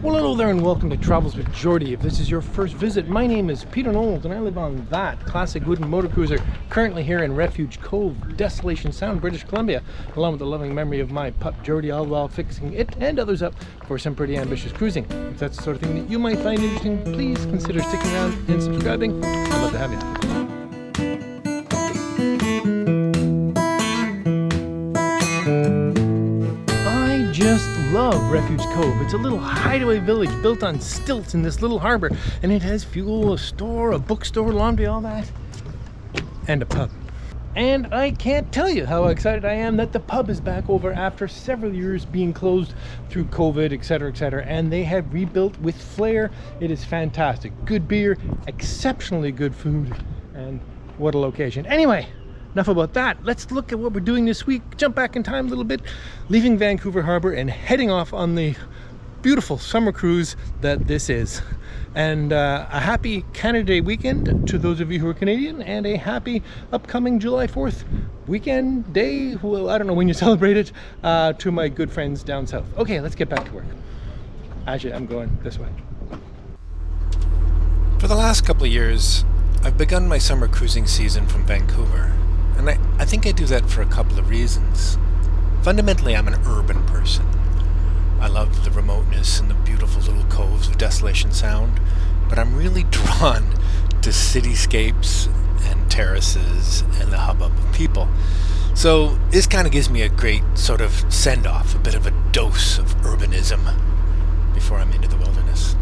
Well, hello there and welcome to Travels with Geordie. If this is your first visit, my name is Peter Knowles and I live on that classic wooden motor cruiser currently here in Refuge Cove, Desolation Sound, British Columbia, along with the loving memory of my pup Geordie, all while fixing it and others up for some pretty ambitious cruising. If that's the sort of thing that you might find interesting, please consider sticking around and subscribing. I'd love to have you. Just love Refuge Cove. It's a little hideaway village built on stilts in this little harbor, and it has fuel, a store, a bookstore, laundry, all that, and a pub. And I can't tell you how excited I am that the pub is back over after several years being closed through COVID, etc., and they have rebuilt with flair. It is fantastic. Good beer, exceptionally good food, and what a location. Anyway, enough about that. Let's look at what we're doing this week. Jump back in time a little bit, leaving Vancouver Harbor and heading off on the beautiful summer cruise that this is. And a happy Canada Day weekend to those of you who are Canadian, and a happy upcoming July 4th weekend day. Well, I don't know when you celebrate it, to my good friends down south. Okay, let's get back to work. Actually, I'm going this way. For the last couple of years, I've begun my summer cruising season from Vancouver. And I think I do that for a couple of reasons. Fundamentally, I'm an urban person. I love the remoteness and the beautiful little coves of Desolation Sound, but I'm really drawn to cityscapes and terraces and the hubbub of people. So this kind of gives me a great sort of send-off, a bit of a dose of urbanism before I'm into the wilderness.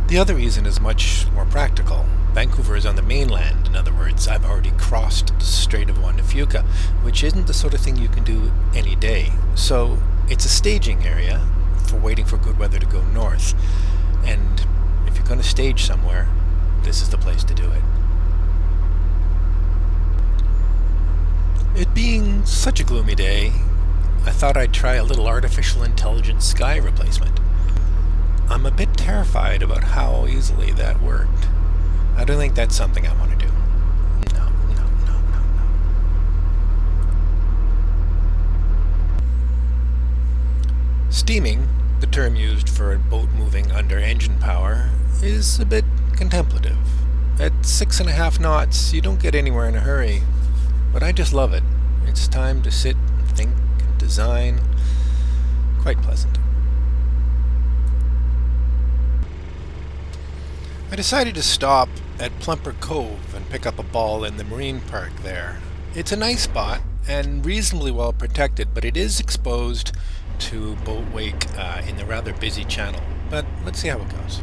The other reason is much more practical. Vancouver is on the mainland. In other words, I've already crossed the Strait of Juan to Fuca, which isn't the sort of thing you can do any day. So it's a staging area for waiting for good weather to go north. And if you're going to stage somewhere, this is the place to do it. It being such a gloomy day, I thought I'd try a little artificial intelligence sky replacement. I'm a bit terrified about how easily that worked. I don't think that's something I want to do. No. Steaming, the term used for a boat moving under engine power, is a bit contemplative. At 6.5 knots, you don't get anywhere in a hurry, but I just love it. It's time to sit and think and design. Quite pleasant. I decided to stop at Plumper Cove and pick up a ball in the marine park there. It's a nice spot and reasonably well protected, but it is exposed to boat wake in the rather busy channel. But let's see how it goes.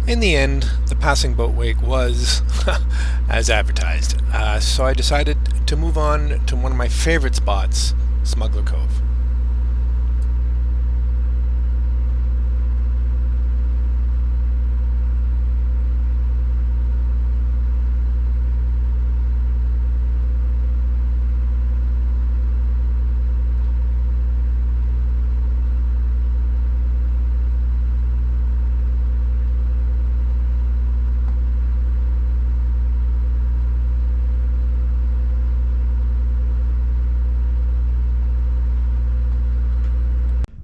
In the end, the passing boat wake was as advertised, so I decided to move on to one of my favorite spots, Smuggler Cove.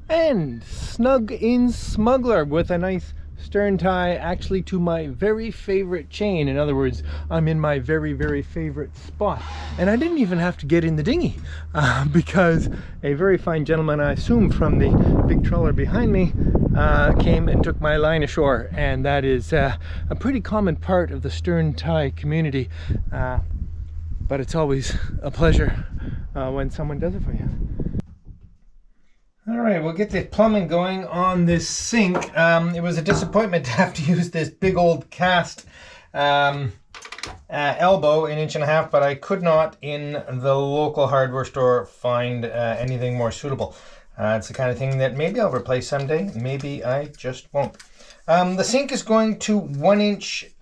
And snug in Smuggler with a nice stern tie actually to my very favorite chain. In other words, I'm in my very, very favorite spot. And I didn't even have to get in the dinghy because a very fine gentleman, I assume from the big trawler behind me, came and took my line ashore. And that is a pretty common part of the stern tie community. But it's always a pleasure when someone does it for you. All right, we'll get the plumbing going on this sink. It was a disappointment to have to use this big old cast elbow, 1.5 inches, but I could not in the local hardware store find anything more suitable. It's the kind of thing that maybe I'll replace someday, maybe I just won't. The sink is going to 1-inch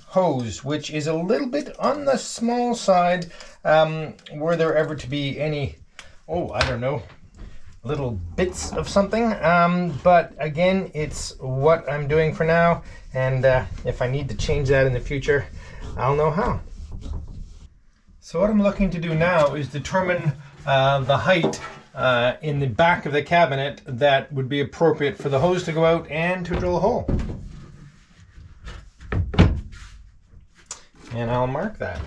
hose, which is a little bit on the small side. Were there ever to be any, I don't know, little bits of something, but again, it's what I'm doing for now, and if I need to change that in the future, I'll know how. So what I'm looking to do now is determine the height in the back of the cabinet that would be appropriate for the hose to go out and to drill a hole. And I'll mark that.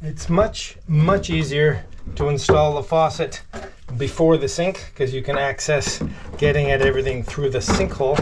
It's much easier to install the faucet before the sink because you can access getting at everything through the sinkhole.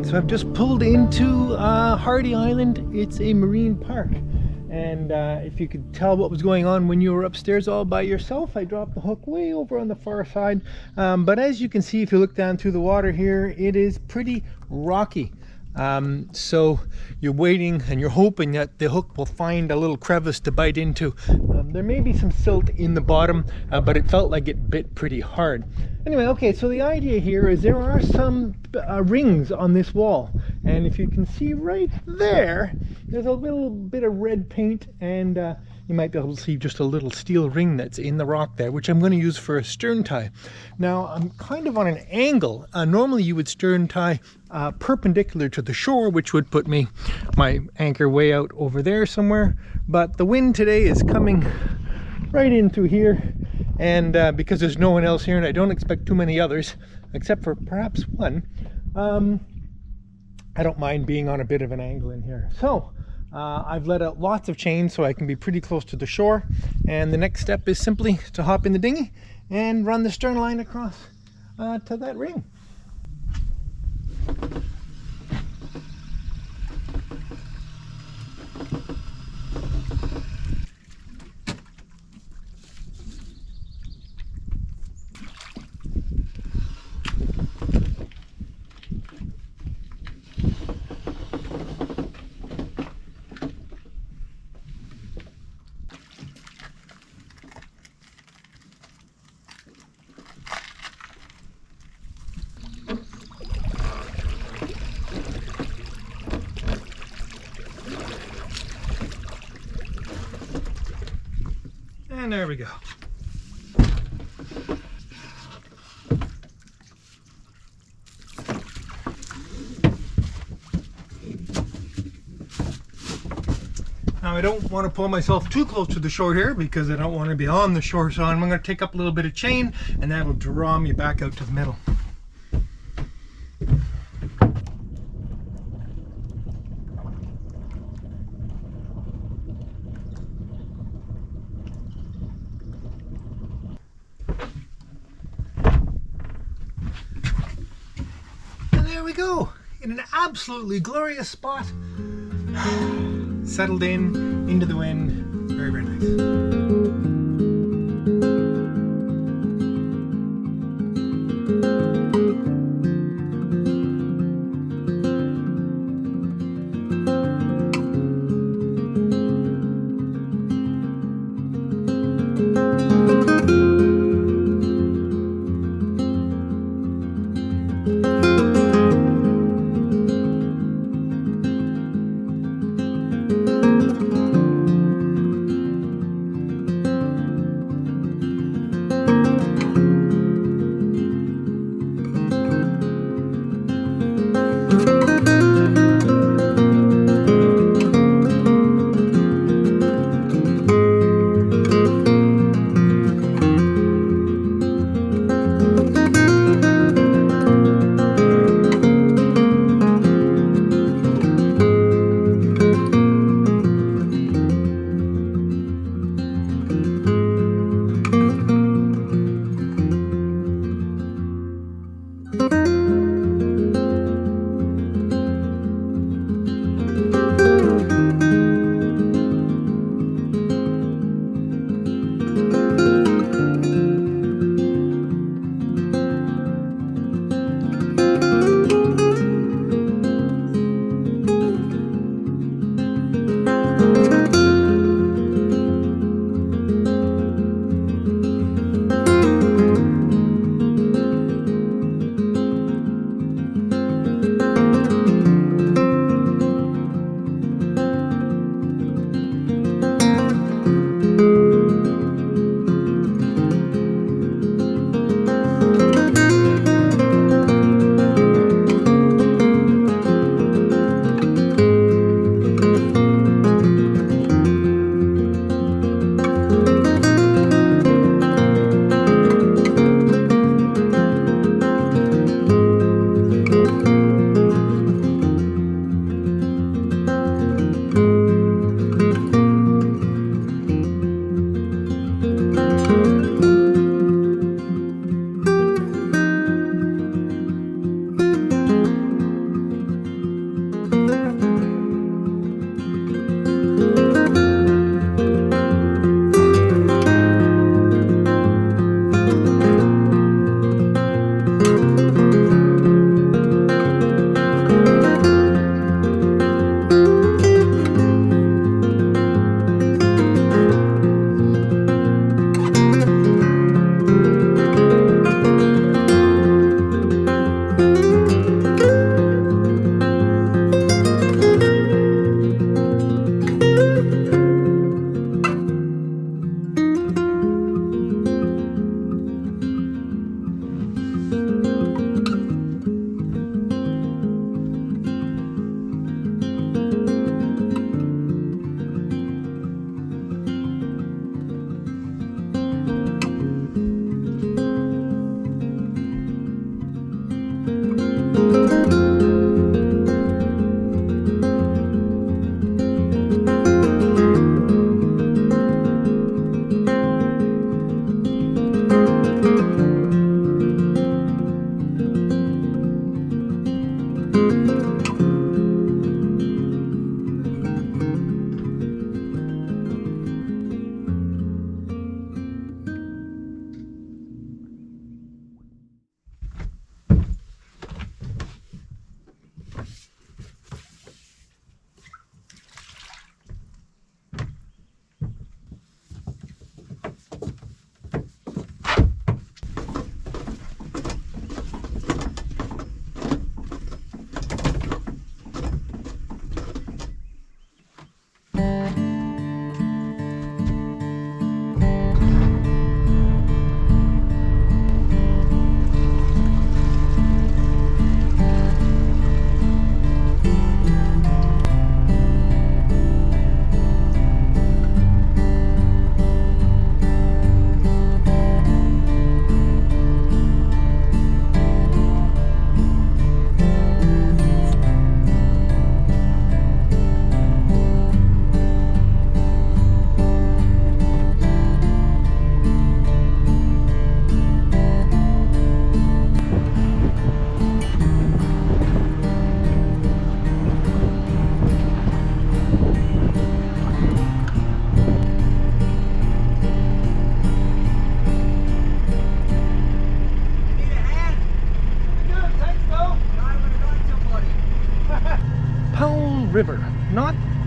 So I've just pulled into Hardy Island. It's a marine park, and if you could tell what was going on when you were upstairs all by yourself, I dropped the hook way over on the far side, but as you can see, if you look down through the water here, it is pretty rocky. So you're waiting and you're hoping that the hook will find a little crevice to bite into. There may be some silt in the bottom, but it felt like it bit pretty hard. Anyway, okay, so the idea here is there are some rings on this wall, and if you can see right there, there's a little bit of red paint, and you might be able to see just a little steel ring that's in the rock there, which I'm going to use for a stern tie. Now, I'm kind of on an angle. Normally you would stern tie perpendicular to the shore, which would put my anchor way out over there somewhere, but the wind today is coming right in through here, and because there's no one else here and I don't expect too many others except for perhaps one, I don't mind being on a bit of an angle in here. So I've let out lots of chain so I can be pretty close to the shore, and the next step is simply to hop in the dinghy and run the stern line across to that ring. And there we go. Now I don't want to pull myself too close to the shore here because I don't want to be on the shore, so I'm going to take up a little bit of chain and that'll draw me back out to the middle. There we go, in an absolutely glorious spot. Settled in, into the wind, very, very nice.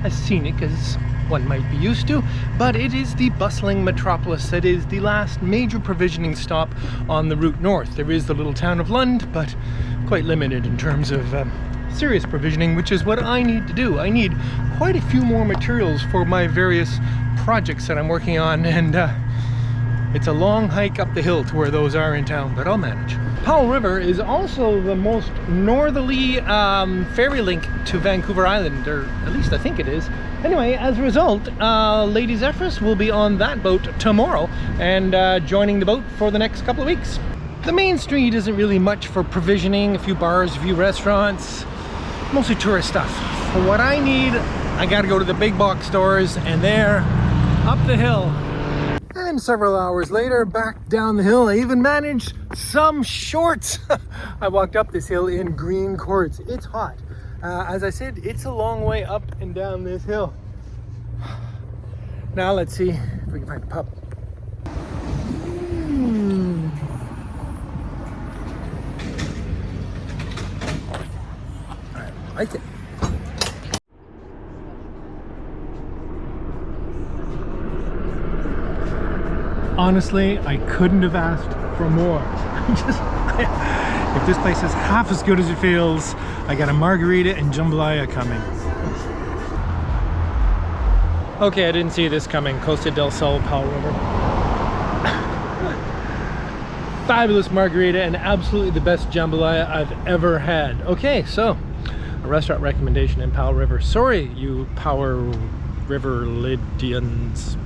as scenic as one might be used to, but it is the bustling metropolis that is the last major provisioning stop on the route north. There is the little town of Lund, but quite limited in terms of serious provisioning, which is what I need to do. I need quite a few more materials for my various projects that I'm working on, and it's a long hike up the hill to where those are in town, but I'll manage. Powell River is also the most northerly ferry link to Vancouver Island, or at least I think it is. Anyway, as a result, Lady Zephyrus will be on that boat tomorrow and joining the boat for the next couple of weeks. The main street isn't really much for provisioning, a few bars, a few restaurants, mostly tourist stuff. For what I need, I gotta go to the big box stores, and there, up the hill. And several hours later, back down the hill, I even managed some shorts. I walked up this hill in green cords. It's hot. As I said, it's a long way up and down this hill. Now let's see if we can find a pub. I like it. Honestly, I couldn't have asked for more. If this place is half as good as it feels, I got a margarita and jambalaya coming. Okay, I didn't see this coming. Costa del Sol, Powell River. Fabulous margarita and absolutely the best jambalaya I've ever had. Okay, so a restaurant recommendation in Powell River. Sorry, you Powell River Lydians.